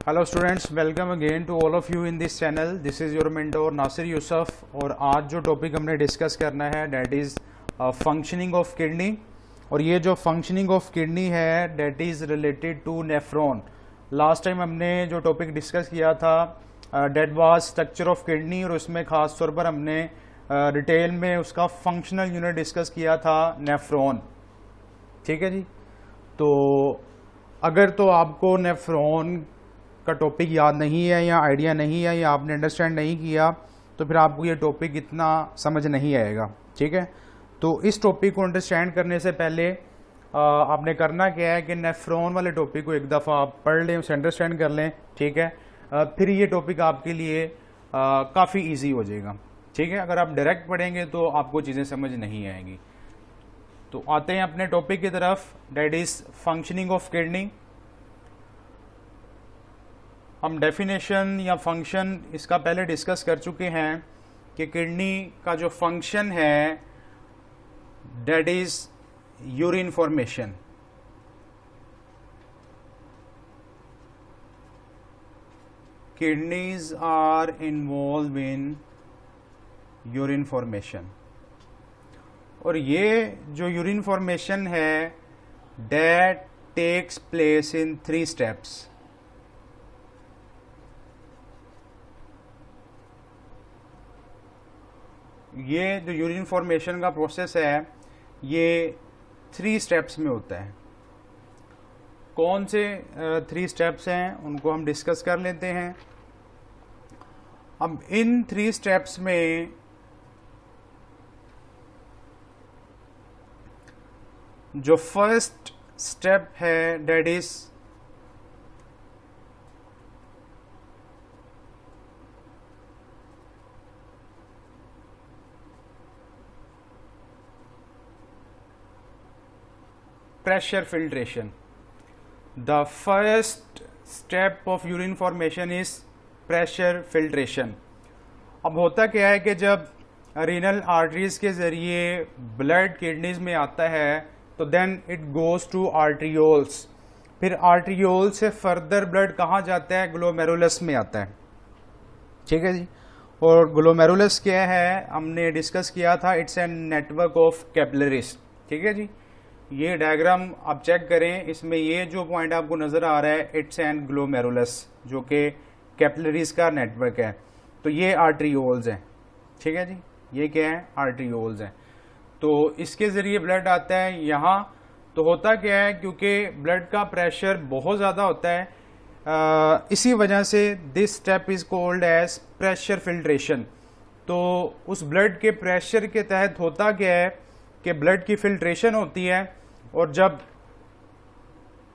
Hello students, welcome again to all of you in this channel. This is your mentor Nasir Yusuf और आज जो topic हमने discuss करना है that is functioning of kidney. और ये जो फंक्शनिंग ऑफ किडनी है that is related to nephron. Last time हमने जो टॉपिक डिस्कस किया था that was structure of kidney और उसमें ख़ास तौर पर हमने डिटेल में उसका फंक्शनल यूनिट डिस्कस किया था नेफ्रॉन। ठीक है जी। तो अगर तो आपको नेफ्रॉन का टॉपिक याद नहीं है या आइडिया नहीं है या आपने अंडरस्टैंड नहीं किया तो फिर आपको ये टॉपिक इतना समझ नहीं आएगा। ठीक है। तो इस टॉपिक को अंडरस्टैंड करने से पहले आपने करना क्या है कि नेफ्रॉन वाले टॉपिक को एक दफ़ा आप पढ़ लें, उसे अंडरस्टैंड कर लें। ठीक है। फिर ये टॉपिक आपके लिए काफ़ी ईजी हो जाएगा। ठीक है। अगर आप डायरेक्ट पढ़ेंगे तो आपको चीज़ें समझ नहीं आएंगी। तो आते हैं अपने टॉपिक की तरफ, that is functioning of kidney. हम डेफिनेशन या फंक्शन इसका पहले डिस्कस कर चुके हैं कि किडनी का जो फंक्शन है that is urine formation. Kidneys are involve in urine formation और ये जो यूरिन फॉर्मेशन है that takes place in 3 steps. ये जो यूरिन फॉर्मेशन का प्रोसेस है ये 3 स्टेप्स में होता है। कौन से 3 स्टेप्स हैं उनको हम डिस्कस कर लेते हैं। अब इन 3 स्टेप्स में जो फर्स्ट स्टेप है that is pressure filtration. The first step of urine formation is pressure filtration. अब होता क्या है कि जब रीनल आर्टरीज के ज़रिए ब्लड किडनीज में आता है तो then it goes to arterioles. फिर आर्ट्रियोल से फर्दर ब्लड कहाँ जाता है? ग्लोमेरुलस में आता है। ठीक है जी। और ग्लोमेरुलस क्या है हमने डिस्कस किया था, it's a network of capillaries. ठीक है जी। ये डायग्राम आप चेक करें, इसमें ये जो पॉइंट आपको नजर आ रहा है इट्स एन ग्लोमेरुलस जो कि कैपिलरीज का नेटवर्क है। तो ये आर्ट्रियोल्स हैं। ठीक है जी। ये क्या है? आर्ट्रियोल्स हैं। तो इसके जरिए ब्लड आता है यहाँ। तो होता क्या है, क्योंकि ब्लड का प्रेशर बहुत ज़्यादा होता है इसी वजह से this step is called as pressure filtration. तो उस ब्लड के प्रेशर के तहत होता क्या है कि ब्लड की फिल्ट्रेशन होती है और जब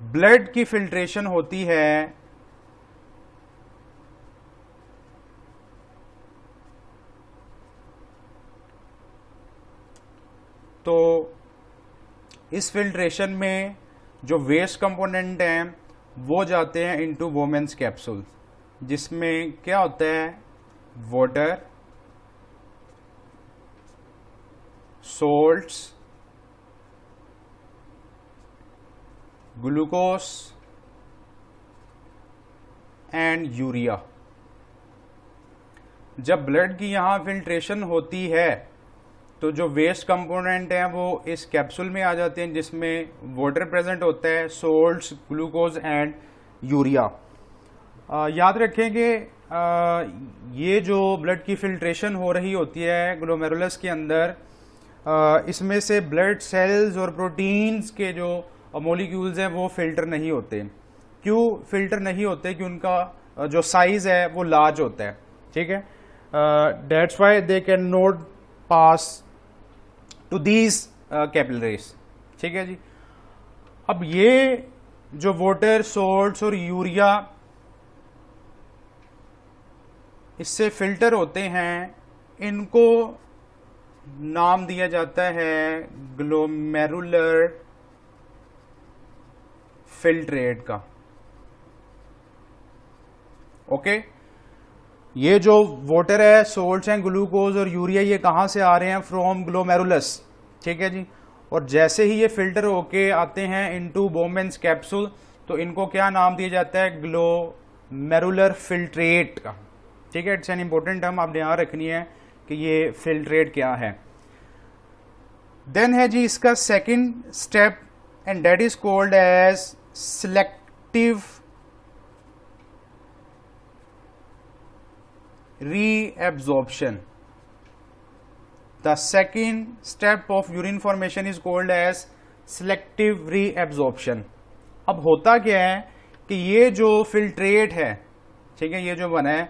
ब्लड की फिल्ट्रेशन होती है तो इस फिल्ट्रेशन में जो वेस्ट कंपोनेंट हैं वो जाते हैं इनटू वोमेन्स कैप्सूल, जिसमें क्या होता है? Water, salts, glucose and urea. जब ब्लड की यहां फिल्ट्रेशन होती है तो जो वेस्ट कंपोनेंट हैं वो इस कैप्सूल में आ जाते हैं जिसमें वाटर प्रेजेंट होता है, सोल्ट्स, ग्लूकोज एंड यूरिया। याद रखें कि ये जो ब्लड की फिल्ट्रेशन हो रही होती है ग्लोमेरुलस के अंदर, इसमें से ब्लड सेल्स और प्रोटीन्स के जो मॉलिक्यूल्स हैं वो फिल्टर नहीं होते। क्यों फिल्टर नहीं होते? कि उनका जो साइज है वो लार्ज होता है। ठीक है। That's why they can not pass to these capillaries. ठीक है जी। अब ये जो वाटर, सोल्ट्स और यूरिया इससे फिल्टर होते हैं, इनको नाम दिया जाता है ग्लोमेरुलर फिल्ट्रेट का। ओके। ये जो वाटर है, सोल्ट्स हैं, ग्लूकोज और यूरिया, ये कहां से आ रहे हैं? From glomerulus. ठीक है जी। और जैसे ही ये फिल्टर होके आते हैं इनटू बोमेन्स कैप्सूल तो इनको क्या नाम दिया जाता है? मेरुलर फिल्ट्रेट का। ठीक है, इट्स एन इंपॉर्टेंट टर्म, आपने यहाँ रखनी है कि ये फिल्ट्रेट क्या है। देन है जी इसका second step and that is called as selective reabsorption. The second step of urine formation is called as selective reabsorption. अब होता क्या है कि ये जो फिल्ट्रेट है, ठीक है, ये जो बना है,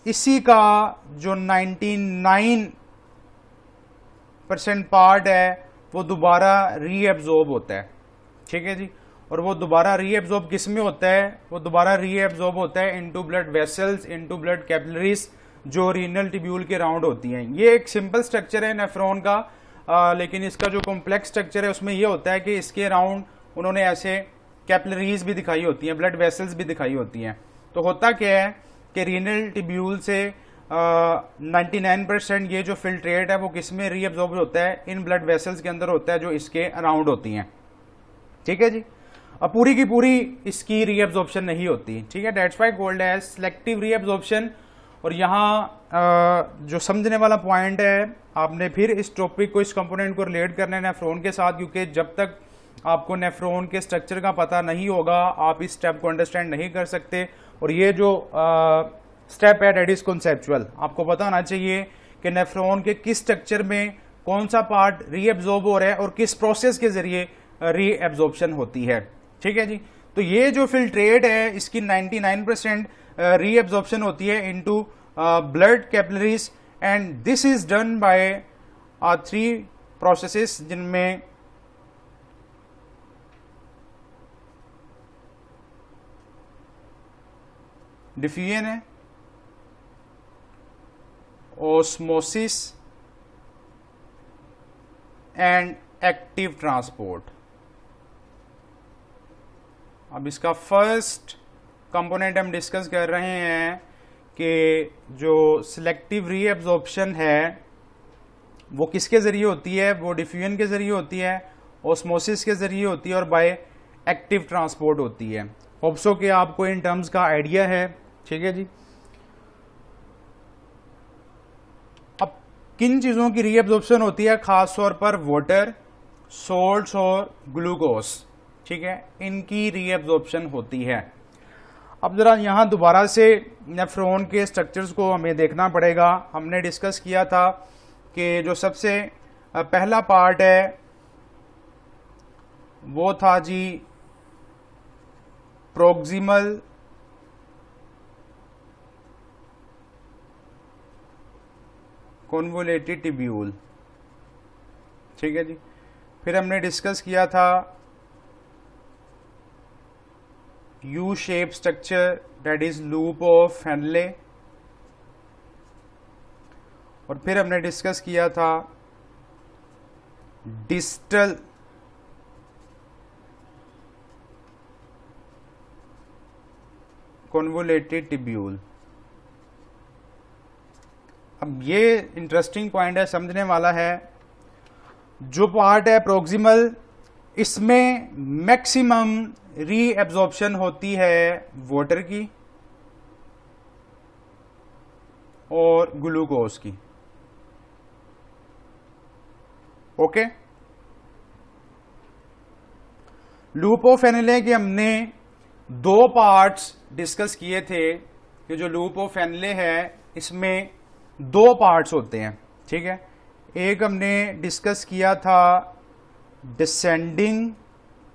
इसी का जो 99% पार्ट है वो दोबारा रीएब्जॉर्ब होता है। ठीक है जी, और वो दोबारा रीएब्जॉर्ब किस में होता है? वो दोबारा रीएब्जॉर्ब होता है into blood vessels, into blood capillaries जो रीनल ट्यूब्यूल के राउंड होती हैं। ये एक सिंपल स्ट्रक्चर है नेफ्रॉन का, लेकिन इसका जो कॉम्प्लेक्स स्ट्रक्चर है उसमें ये होता है कि इसके राउंड उन्होंने ऐसे कैपिलरीज भी दिखाई होती हैं, ब्लड वेसल्स भी दिखाई होती हैं। तो होता क्या है कि रीनल ट्यूब्यूल से 99% ये जो फिल्ट्रेट है वो किस में रीअब्जॉर्ब होता है? इन ब्लड वेसल्स के अंदर होता है जो इसके अराउंड होती हैं। ठीक है जी, अब पूरी की पूरी इसकी रीअब्जॉर्प्शन नहीं होती। ठीक है, that's why called as selective reabsorption. और यहाँ जो समझने वाला पॉइंट है, आपने फिर इस टॉपिक को, इस कंपोनेंट को रिलेट करना है नेफ्रॉन के साथ, क्योंकि जब तक आपको नेफ्रॉन के स्ट्रक्चर का पता नहीं होगा आप इस स्टेप को अंडरस्टैंड नहीं कर सकते। और ये जो स्टेप है दैट इज कॉन्सेप्चुअल। आपको पता होना चाहिए कि नेफ्रॉन के किस स्ट्रक्चर में कौन सा पार्ट रीअब्जॉर्ब हो रहा है और किस प्रोसेस के जरिए रीअब्जॉर्प्शन होती है। ठीक है जी, तो ये जो फिल्ट्रेट है इसकी 99% रीअब्जॉर्प्शन होती है into blood capillaries and this is done by 3 processes, जिनमें डिफ्यूजन है, ऑस्मोसिस एंड एक्टिव ट्रांसपोर्ट। अब इसका फर्स्ट कंपोनेंट हम डिस्कस कर रहे हैं कि जो सिलेक्टिव रीअब्जॉर्प्शन है वो किसके जरिए होती है? वो डिफ्यूजन के जरिए होती है, ऑस्मोसिस के जरिए होती है और बाय एक्टिव ट्रांसपोर्ट होती है। होप सो कि आपको इन टर्म्स का आइडिया है। ठीक है जी, अब किन चीजों की रीअब्जॉर्प्शन होती है? खास तौर पर वाटर, सोल्ट्स और ग्लूकोज। ठीक है, इनकी रीअब्जॉर्प्शन होती है। अब जरा यहां दोबारा से नेफ्रॉन के स्ट्रक्चर्स को हमें देखना पड़ेगा। हमने डिस्कस किया था कि जो सबसे पहला पार्ट है वो था जी प्रोक्सिमल कॉन्वोलेटेड ट्यूब्यूल। ठीक है जी, फिर हमने डिस्कस किया था U shape structure that is loop of Henle, और फिर हमने डिस्कस किया था डिस्टल कॉन्वोलेटेड ट्यूब्यूल। अब ये इंटरेस्टिंग पॉइंट है, समझने वाला है। जो पार्ट है प्रोक्सिमल, इसमें मैक्सिमम रीअब्जॉर्प्शन होती है वाटर की और ग्लूकोज की। ओके, लूप ऑफ हेनले के हमने 2 पार्ट्स डिस्कस किए थे कि जो लूप ऑफ हेनले है इसमें 2 पार्ट्स होते हैं। ठीक है, एक हमने डिस्कस किया था डिसेंडिंग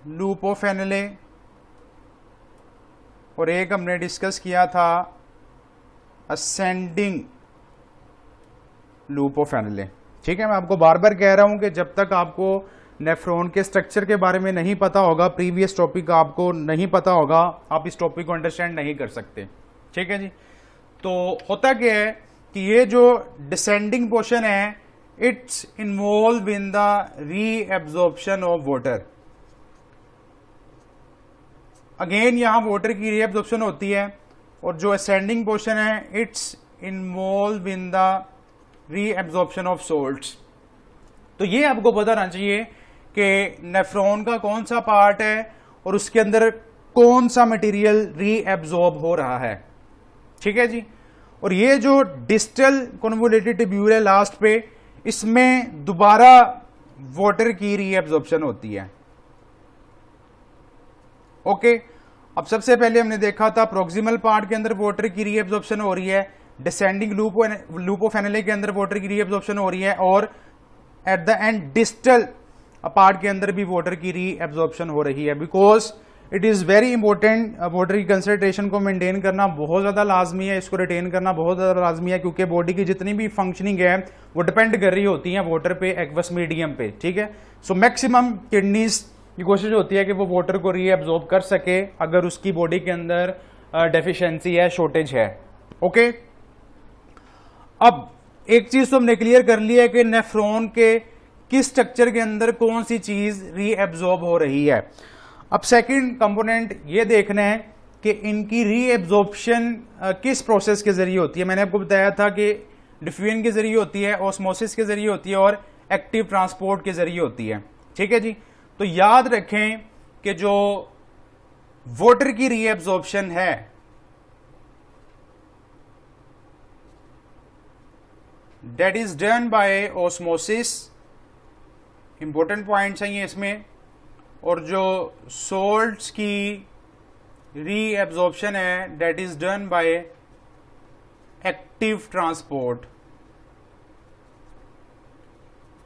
लूप ऑफ हेनले और एक हमने डिस्कस किया था असेंडिंग लूप ऑफ हेनले। ठीक है, मैं आपको बार बार कह रहा हूं कि जब तक आपको नेफ्रॉन के स्ट्रक्चर के बारे में नहीं पता होगा, प्रीवियस टॉपिक का आपको नहीं पता होगा, आप इस टॉपिक को अंडरस्टैंड नहीं कर सकते। ठीक है जी, तो होता क्या है कि ये जो डिसेंडिंग पोर्शन है it's involve in the reabsorption of water. Again यहां वाटर की रीअब्जॉर्प्शन होती है, और जो असेंडिंग पोर्शन है it's involve in the reabsorption of salts. तो ये आपको पता रहना चाहिए कि नेफ्रॉन का कौन सा पार्ट है और उसके अंदर कौन सा मटेरियल रीएब्जॉर्ब हो रहा है। ठीक है जी। और ये जो डिस्टल कन्वोल्यूटेड ट्यूब्यूल है लास्ट पे, इसमें दोबारा वाटर की रीएब्जॉर्प्शन होती है। ओके, अब सबसे पहले हमने देखा था प्रोक्सिमल पार्ट के अंदर वाटर की रीएब्जॉर्प्शन हो रही है, डिसेंडिंग लूप ऑफ एनएलए के अंदर वाटर की रीएब्जॉर्प्शन हो रही है, और at the end distal part के अंदर भी वाटर की रीएब्जॉर्प्शन हो रही है। Because it is very important, water की कंसंट्रेशन को मेंटेन करना बहुत ज्यादा लाजमी है, इसको रिटेन करना बहुत ज्यादा लाजमी है, क्योंकि बॉडी की जितनी भी फंक्शनिंग है वो डिपेंड कर रही होती है वाटर पे, एक्वस मीडियम पे। ठीक है, सो मैक्सिमम किडनीज की कोशिश होती है कि वो वाटर को रीएब्जॉर्ब कर सके अगर उसकी बॉडी के अंदर डेफिशिएंसी है, शॉर्टेज है। ओके, अब एक चीज तो हमने क्लियर कर लिया है कि नेफ्रॉन के किस स्ट्रक्चर के अंदर कौन सी चीज रीएब्जॉर्ब हो रही है। अब सेकंड कंपोनेंट ये देखना है कि इनकी रीएब्जॉर्प्शन किस प्रोसेस के जरिए होती है। मैंने आपको बताया था कि डिफ्यूजन के जरिए होती है, ऑस्मोसिस के जरिए होती है, और एक्टिव ट्रांसपोर्ट के जरिए होती है। ठीक है जी। तो याद रखें कि जो वाटर की रीएब्जॉर्प्शन है that is done by osmosis, important points हैं ये इसमें। और जो सोल्ट्स की रीएब्जॉर्प्शन है that is done by active transport.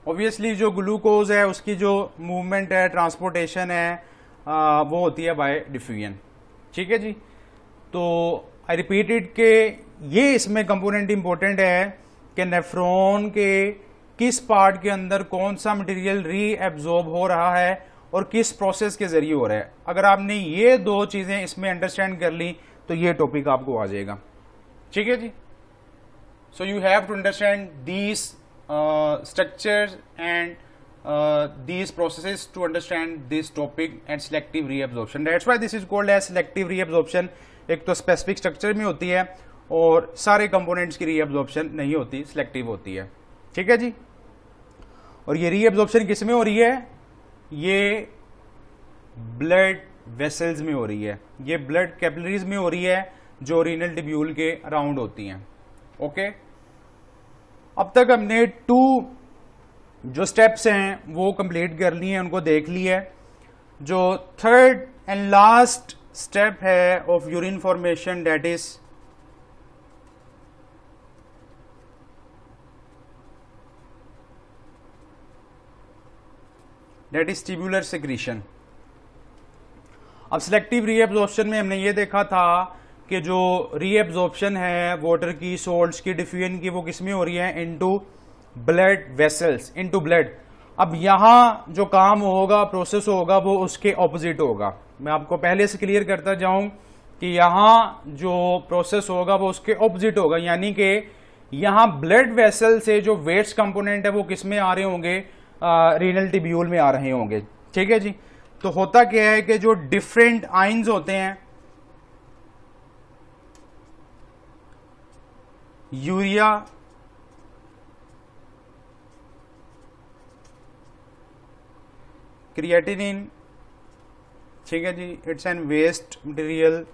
Obviously जो ग्लूकोज है उसकी जो मूवमेंट है, ट्रांसपोर्टेशन है, वो होती है बाय डिफ्यूजन। ठीक है जी। तो आई रिपीटेड के ये इसमें कंपोनेंट इंपॉर्टेंट है कि नेफ्रॉन के किस पार्ट के अंदर कौन सा मटेरियल रीएब्जॉर्ब हो रहा है और किस प्रोसेस के जरिए हो रहा है। अगर आपने ये दो चीजें इसमें अंडरस्टैंड कर ली तो ये टॉपिक आपको आ जाएगा। ठीक है जी। So you have to understand these structures and these processes to understand this topic and selective reabsorption. That's why this is called as selective reabsorption. एक तो स्पेसिफिक स्ट्रक्चर में होती है और सारे कंपोनेंट्स की रीएब्जॉर्प्शन नहीं होती, सिलेक्टिव होती है। ठीक है जी। और ये रीएब्जॉर्प्शन किस में हो रही है? ये ब्लड वेसल्स में हो रही है, ये ब्लड कैपिलरीज में हो रही है जो रीनल ट्यूब्यूल के अराउंड होती हैं। ओके, अब तक हमने 2 जो स्टेप्स हैं वो कंप्लीट कर लिए हैं, उनको देख लिया है। जो थर्ड एंड लास्ट स्टेप है of urine formation that is tubular secretion. अब सिलेक्टिव रीएब्जॉर्प्शन में हमने ये देखा था कि जो रीएब्जॉर्प्शन है वाटर की, सोल्ट्स की, डिफ्यूजन की, वो किसमें हो रही है? Into blood vessels, into blood. अब यहां जो काम होगा, प्रोसेस होगा, वो उसके ऑपोजिट होगा। मैं आपको पहले से क्लियर करता जाऊं कि यहां जो प्रोसेस होगा वो उसके ऑपोजिट होगा, यानी कि यहां ब्लड वेसल से जो वेस्ट कंपोनेंट है वो किसमें आ रहे होंगे? रीनल ट्यूब्यूल में आ रहे होंगे। ठीक है जी। तो होता क्या है कि जो डिफरेंट आयंस होते हैं, यूरिया, क्रिएटिनिन, ठीक है जी, it's an waste material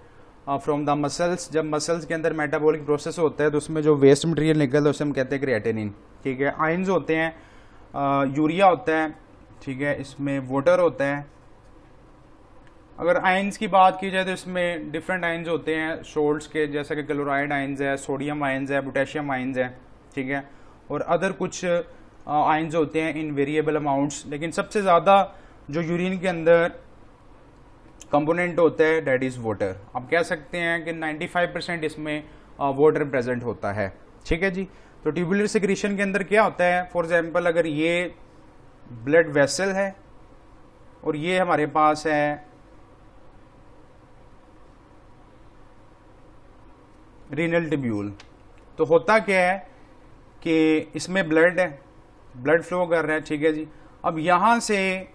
from the muscles. जब मसल्स के अंदर मेटाबॉलिक प्रोसेस होता है तो उसमें जो वेस्ट मटेरियल निकलता है उसे हम कहते हैं क्रिएटिनिन। ठीक है, आयंस होते हैं, यूरिया होता है, ठीक है, इसमें वाटर होता है। अगर आयंस की बात की जाए तो इसमें डिफरेंट आयंस होते हैं सोल्ट्स के, जैसे कि क्लोराइड आयंस है, सोडियम आयंस है, पोटेशियम आयंस है। ठीक है, और अदर कुछ आयंस होते हैं इन वेरिएबल अमाउंट्स। लेकिन सबसे ज़्यादा जो यूरिन के अंदर कंपोनेंट होता है दैट इज वाटर। आप कह सकते हैं कि 95% इसमें वाटर प्रेजेंट होता है। ठीक है जी। तो ट्यूबुलर सेक्रीशन के अंदर क्या होता है? फॉर एग्जांपल अगर ये ब्लड वेसल है और ये हमारे पास है रीनल ट्यूब्यूल, तो होता क्या है कि इसमें ब्लड है, ब्लड फ्लो कर रहा है। ठीक है जी। अब यहां से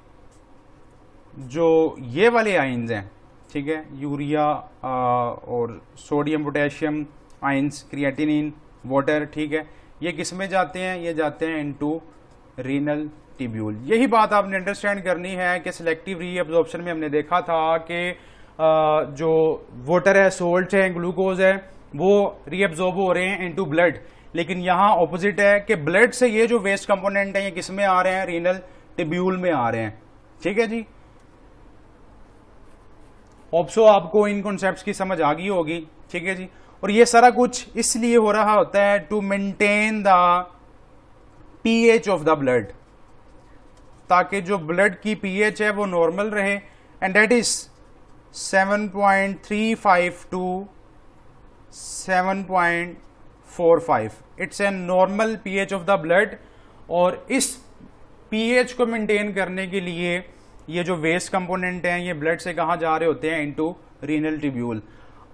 जो ये वाले आयंस हैं, ठीक है, यूरिया और sodium, potassium ions, creatinine, water, ठीक है, ये किस में जाते हैं? ये जाते हैं इनटू रीनल ट्यूब्यूल। यही बात आपने अंडरस्टैंड करनी है कि सिलेक्टिव रीअब्जॉर्प्शन में हमने देखा था कि जो वाटर है, सोल्ट है, ग्लूकोज है, वो रीअब्जॉर्ब हो रहे हैं इनटू ब्लड। लेकिन यहाँ ऑपोजिट है कि ब्लड से ये जो वेस्ट कंपोनेंट है ये किस में आ रहे हैं, रीनल टिब्यूल में आ रहे हैं। ठीक है जी, होप्सो आपको इन कॉन्सेप्ट्स की समझ आ गई होगी। ठीक है जी, और ये सारा कुछ इसलिए हो रहा होता है to maintain the pH of the blood, ताकि जो ब्लड की पीएच है वो नॉर्मल रहे, and that is 7.35 to 7.45। It's a normal pH of the blood. और इस पीएच को मेंटेन करने के लिए ये जो वेस्ट कंपोनेंट हैं ये ब्लड से कहाँ जा रहे होते हैं, इनटू रीनल ट्यूब्यूल।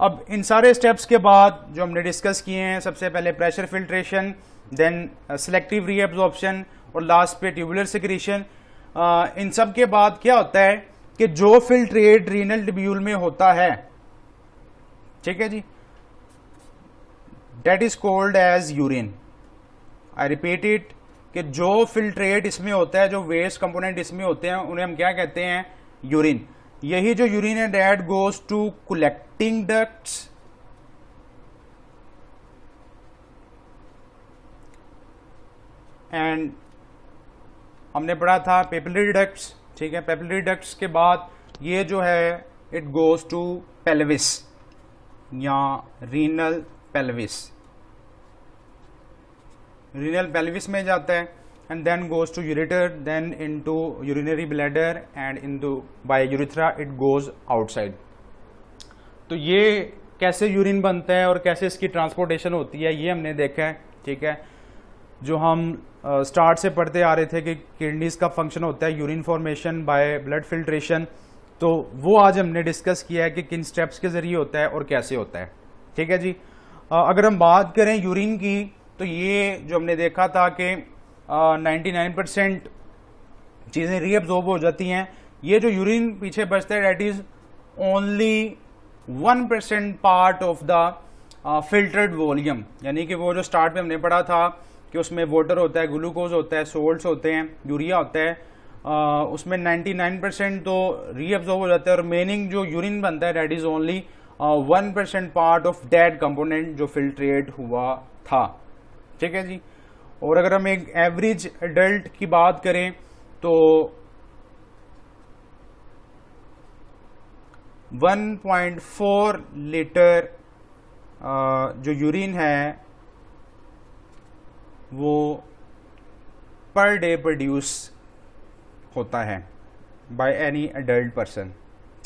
अब इन सारे स्टेप्स के बाद जो हमने डिस्कस किए हैं, सबसे पहले pressure filtration, then selective reabsorption और लास्ट पे ट्यूबुलर सिक्रीशन। इन सब के बाद क्या होता है कि जो फिल्ट्रेट रीनल ट्यूब्यूल में होता है, ठीक है जी, that is called as urine. I repeat it, कि जो फिल्ट्रेट इसमें होता है, जो वेस्ट कंपोनेंट इसमें होते हैं, उन्हें हम क्या कहते हैं, यूरिन। यही जो यूरिन है that goes to collecting ducts and हमने पढ़ा था पेपिलरी डक्ट्स। ठीक है, पेपिलरी डक्ट्स के बाद ये जो है इट गोज टू पेल्विस या रीनल पेल्विस, रीनल पेल्विस में जाता है, and then goes to ureter, then into urinary bladder and into by urethra it goes outside. तो ये कैसे यूरिन बनता है और कैसे इसकी ट्रांसपोर्टेशन होती है ये हमने देखा है। ठीक है, जो हम स्टार्ट से पढ़ते आ रहे थे कि किडनीज का फंक्शन होता है urine formation by blood filtration, तो वो आज हमने डिस्कस किया है कि किन स्टेप्स के जरिए होता है और कैसे होता है। ठीक है जी, अगर हम बात करें यूरिन की, तो ये जो हमने देखा था कि 99% चीज़ें रीअब्जॉर्ब हो जाती हैं। ये जो यूरिन पीछे बचता है that is only 1% part of the filtered volume, यानी कि वो जो स्टार्ट में हमने पढ़ा था कि उसमें वाटर होता है, ग्लूकोज होता है, सोल्ट्स होते हैं, यूरिया होता है, उसमें 99% तो रीअब्जॉर्ब हो जाता है, और रिमेनिंग जो यूरिन बनता है that is only 1% part of that component जो फिल्ट्रेट हुआ था। ठीक है जी, और अगर हम एक एवरेज एडल्ट की बात करें तो 1.4 लीटर जो यूरिन है वो पर डे प्रोड्यूस होता है बाय एनी एडल्ट पर्सन।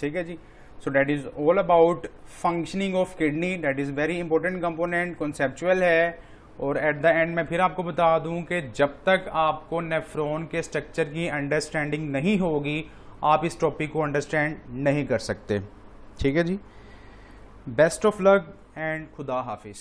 ठीक है जी, so that is all about functioning of kidney, that is very important component, conceptual है। और एट द एंड मैं फिर आपको बता दूं कि जब तक आपको नेफ्रॉन के स्ट्रक्चर की अंडरस्टैंडिंग नहीं होगी आप इस टॉपिक को अंडरस्टैंड नहीं कर सकते। ठीक है जी, बेस्ट ऑफ लक एंड खुदा हाफिज।